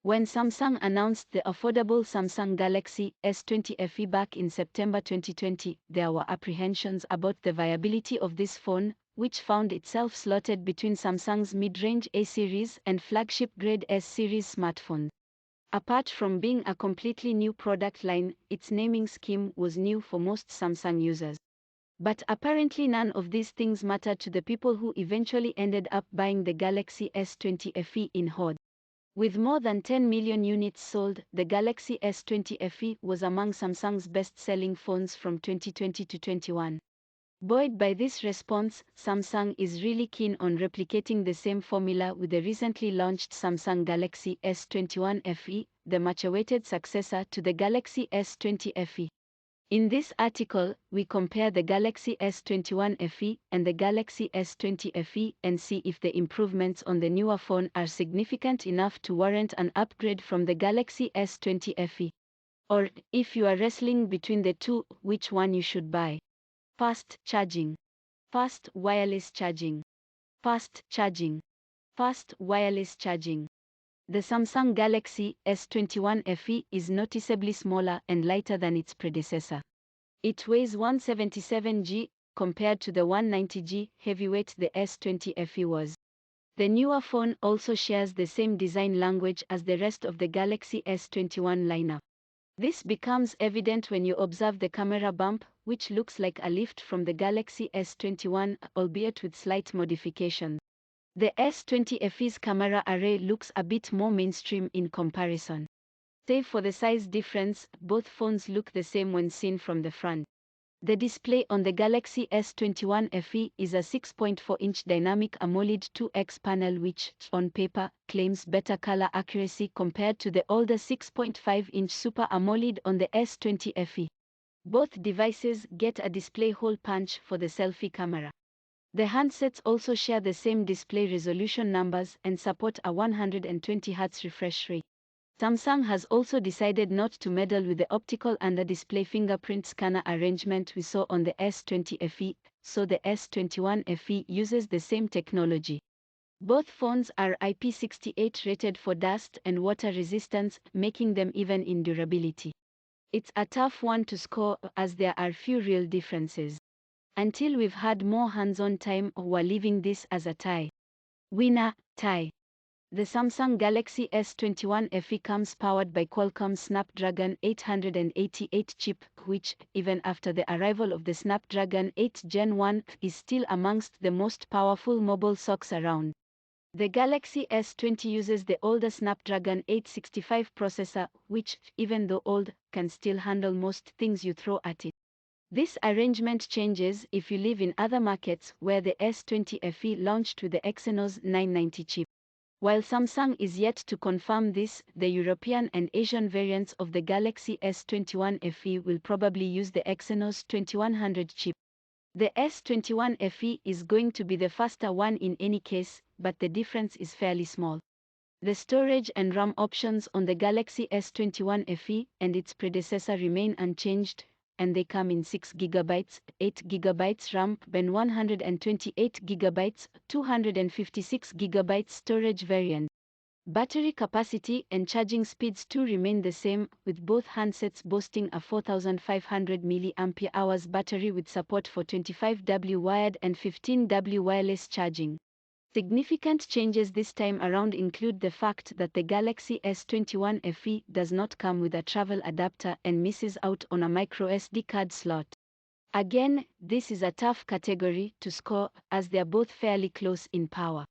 When Samsung announced the affordable Samsung Galaxy S20 FE back in September 2020, there were apprehensions about the viability of this phone, which found itself slotted between Samsung's mid-range A series and flagship-grade S series smartphones. Apart from being a completely new product line, its naming scheme was new for most Samsung users. But apparently none of these things mattered to the people who eventually ended up buying the Galaxy S20 FE in hordes. With more than 10 million units sold, the Galaxy S20 FE was among Samsung's best-selling phones from 2020 to 21. Buoyed by this response, Samsung is really keen on replicating the same formula with the recently launched Samsung Galaxy S21 FE, the much-awaited successor to the Galaxy S20 FE. In this article, we compare the Galaxy S21 FE and the Galaxy S20 FE and see if the improvements on the newer phone are significant enough to warrant an upgrade from the Galaxy S20 FE. Or, if you are wrestling between the two, which one you should buy. Fast charging. Fast wireless charging. Fast charging. Fast wireless charging. The Samsung Galaxy S21 FE is noticeably smaller and lighter than its predecessor. It weighs 177 g, compared to the 190 g heavyweight the S20 FE was. The newer phone also shares the same design language as the rest of the Galaxy S21 lineup. This becomes evident when you observe the camera bump, which looks like a lift from the Galaxy S21, albeit with slight modifications. The S20 FE's camera array looks a bit more mainstream in comparison. Save for the size difference, both phones look the same when seen from the front. The display on the Galaxy S21 FE is a 6.4-inch Dynamic AMOLED 2X panel which, on paper, claims better color accuracy compared to the older 6.5-inch Super AMOLED on the S20 FE. Both devices get a display hole punch for the selfie camera. The handsets also share the same display resolution numbers and support a 120Hz refresh rate. Samsung has also decided not to meddle with the optical under-display fingerprint scanner arrangement we saw on the S20 FE, so the S21 FE uses the same technology. Both phones are IP68 rated for dust and water resistance, making them even in durability. It's a tough one to score as there are few real differences. Until we've had more hands-on time, we're leaving this as a tie. Winner, tie. The Samsung Galaxy S21 FE comes powered by Qualcomm's Snapdragon 888 chip, which, even after the arrival of the Snapdragon 8 Gen 1, is still amongst the most powerful mobile SoCs around. The Galaxy S20 uses the older Snapdragon 865 processor, which, even though old, can still handle most things you throw at it. This arrangement changes if you live in other markets where the S20 FE launched with the Exynos 990 chip. While Samsung is yet to confirm this, the European and Asian variants of the Galaxy S21 FE will probably use the Exynos 2100 chip. The S21 FE is going to be the faster one in any case, but the difference is fairly small. The storage and RAM options on the Galaxy S21 FE and its predecessor remain unchanged, and they come in 6GB, 8GB RAM and 128GB, 256GB storage variant. Battery capacity and charging speeds too remain the same, with both handsets boasting a 4500 mAh battery with support for 25W wired and 15W wireless charging. Significant changes this time around include the fact that the Galaxy S21 FE does not come with a travel adapter and misses out on a microSD card slot. Again, this is a tough category to score as they're both fairly close in power.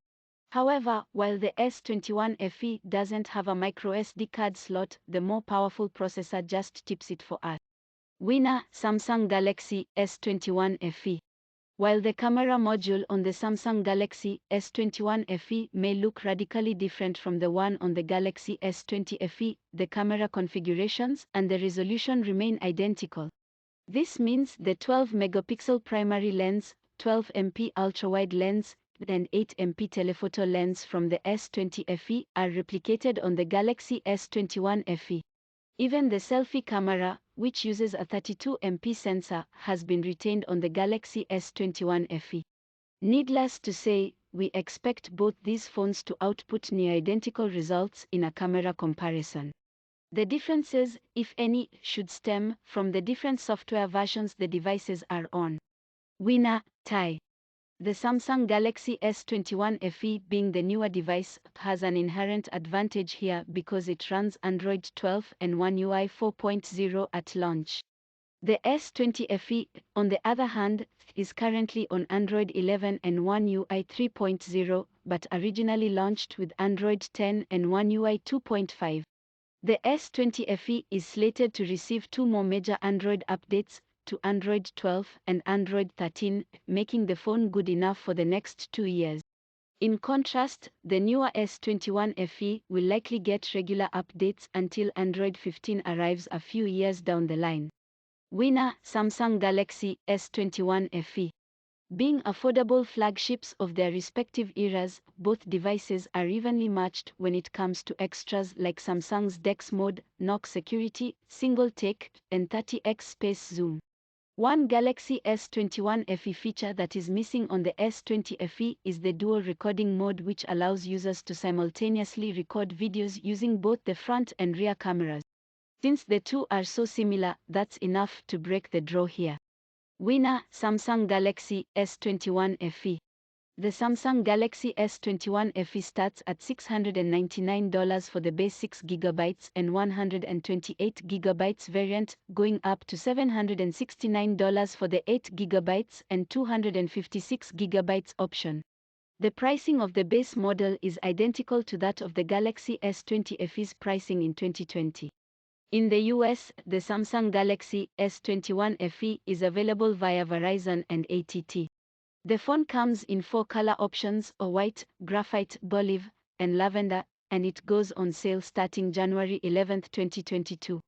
However, while the S21 FE doesn't have a microSD card slot, the more powerful processor just tips it for us. Winner, Samsung Galaxy S21 FE. While the camera module on the Samsung Galaxy S21 FE may look radically different from the one on the Galaxy S20 FE, the camera configurations and the resolution remain identical. This means the 12-megapixel primary lens, 12MP ultra-wide lens, and 8MP telephoto lens from the S20 FE are replicated on the Galaxy S21 FE. Even the selfie camera, which uses a 32MP sensor, has been retained on the Galaxy S21 FE. Needless to say, we expect both these phones to output near identical results in a camera comparison. The differences, if any, should stem from the different software versions the devices are on. Winner, tie. The Samsung Galaxy S21 FE, being the newer device, has an inherent advantage here because it runs Android 12 and One UI 4.0 at launch. The S20 FE, on the other hand, is currently on Android 11 and One UI 3.0, but originally launched with Android 10 and One UI 2.5. The S20 FE is slated to receive two more major Android updates, to Android 12 and Android 13, making the phone good enough for the next 2 years. In contrast, the newer S21 FE will likely get regular updates until Android 15 arrives a few years down the line. Winner, Samsung Galaxy S21 FE. Being affordable flagships of their respective eras, both devices are evenly matched when it comes to extras like Samsung's DeX mode, knock security, single take, and 30x space zoom. One Galaxy S21 FE feature that is missing on the S20 FE is the dual recording mode, which allows users to simultaneously record videos using both the front and rear cameras. Since the two are so similar, that's enough to break the draw here. Winner, Samsung Galaxy S21 FE. The Samsung Galaxy S21 FE starts at $699 for the base 6GB and 128GB variant, going up to $769 for the 8GB and 256GB option. The pricing of the base model is identical to that of the Galaxy S20 FE's pricing in 2020. In the US, the Samsung Galaxy S21 FE is available via Verizon and AT&T. The phone comes in 4 color options: white, graphite, olive, and lavender, and it goes on sale starting January 11, 2022.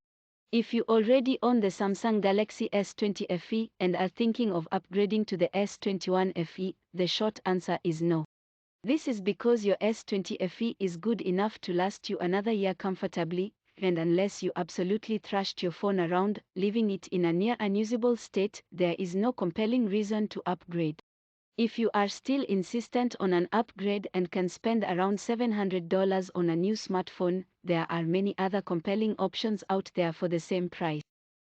If you already own the Samsung Galaxy S20 FE and are thinking of upgrading to the S21 FE, the short answer is no. This is because your S20 FE is good enough to last you another year comfortably, and unless you absolutely thrashed your phone around, leaving it in a near unusable state, there is no compelling reason to upgrade. If you are still insistent on an upgrade and can spend around $700 on a new smartphone, there are many other compelling options out there for the same price.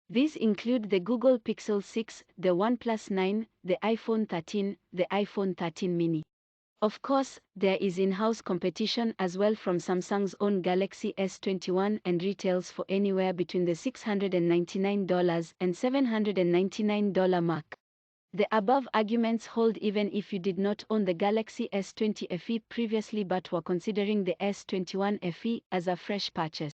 These include the Google Pixel 6, the OnePlus 9, the iPhone 13, the iPhone 13 mini. Of course, there is in-house competition as well from Samsung's own Galaxy S21 and retails for anywhere between the $699 and $799 mark. The above arguments hold even if you did not own the Galaxy S20 FE previously but were considering the S21 FE as a fresh purchase.